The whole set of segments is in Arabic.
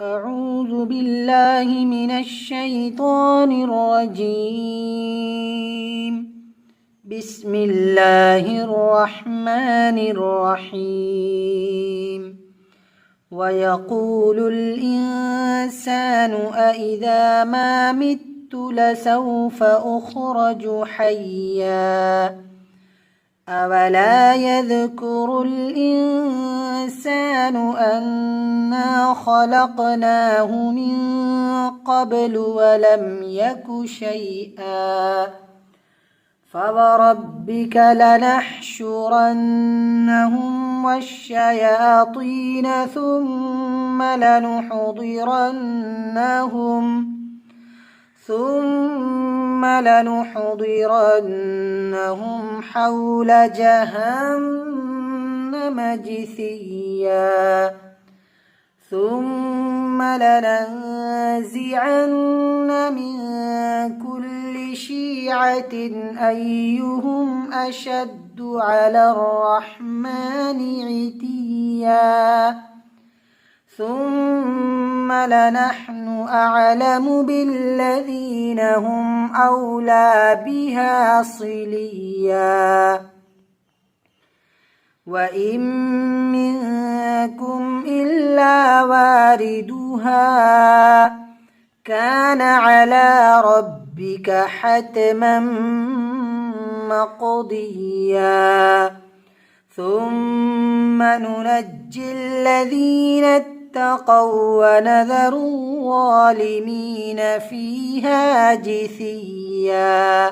أعوذ بالله من الشيطان الرجيم. بسم الله الرحمن الرحيم. ويقول الإنسان أإذا ما مت لسوف أخرج حيا أولا يذكر الإنسان أنا خلقناه من قبل ولم يك شيئا فوربك لنحشرنهم والشياطين ثم لنحضرنهم حول جهنم جثيا ثم لننزعن من كل شيعة أيهم أشد على الرحمن عتيا ثم لنحن أعلم بالذين هم أولى بها صليا وإن منكم إلا واردها كان على ربك حتما مقضيا ثم ننجي الذين اتقوا ونذر الظالمين فيها جثيا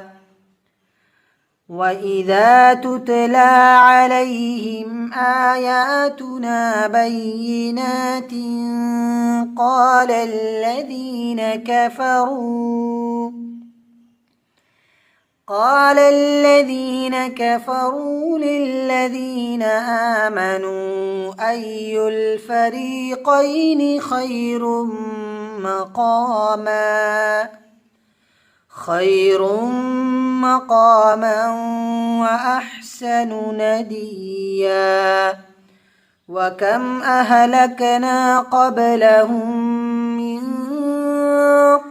وإذا تتلى عليهم آياتنا بينات قال الذين كفروا للذين آمنوا أي الفريقين خير مقاما وأحسن نديا وكم أهلكنا قبلهم من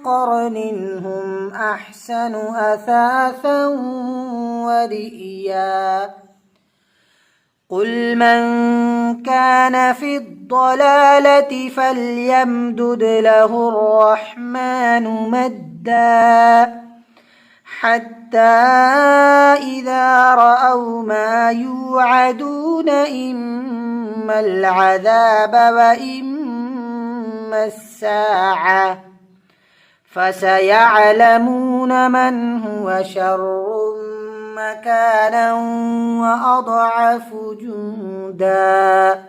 قرن هم أحسن أثاثا ورئيا قل من كان في الضلالة فليمدد له الرحمن مدا حتى إذا رأوا ما يوعدون إما العذاب وإما الساعة فسيعلمون من هو شر مكانا وأضعف جندا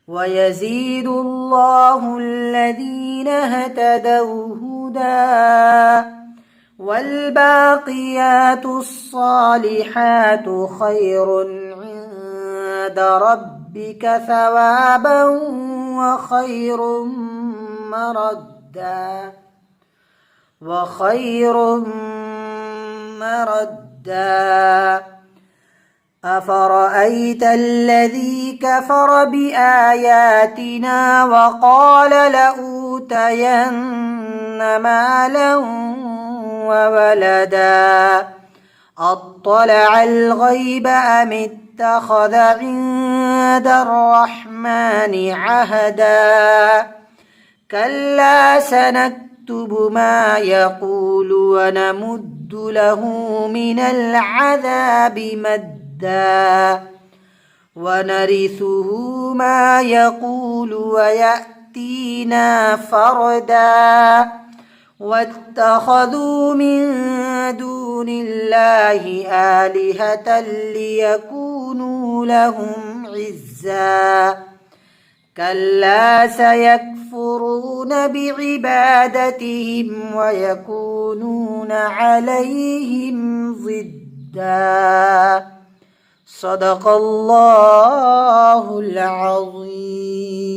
ويزيد الله الذين اهتدوا هدى والباقيات الصالحات خير عند ربك ثوابا وخير مردا أفرأيت الذي كفر بآياتنا وقال لأوتين مالا وولدا أطلع الغيب أم اتخذ عند الرحمن عهدا كلا سنكتب ما يقول ونمد له من العذاب مدا ونرثه ما يقول ويأتينا فردا واتخذوا من دون الله آلهة ليكونوا لهم عزا كلا سيكفرون بعبادتهم ويكونون عليهم ضدا صدق الله العظيم.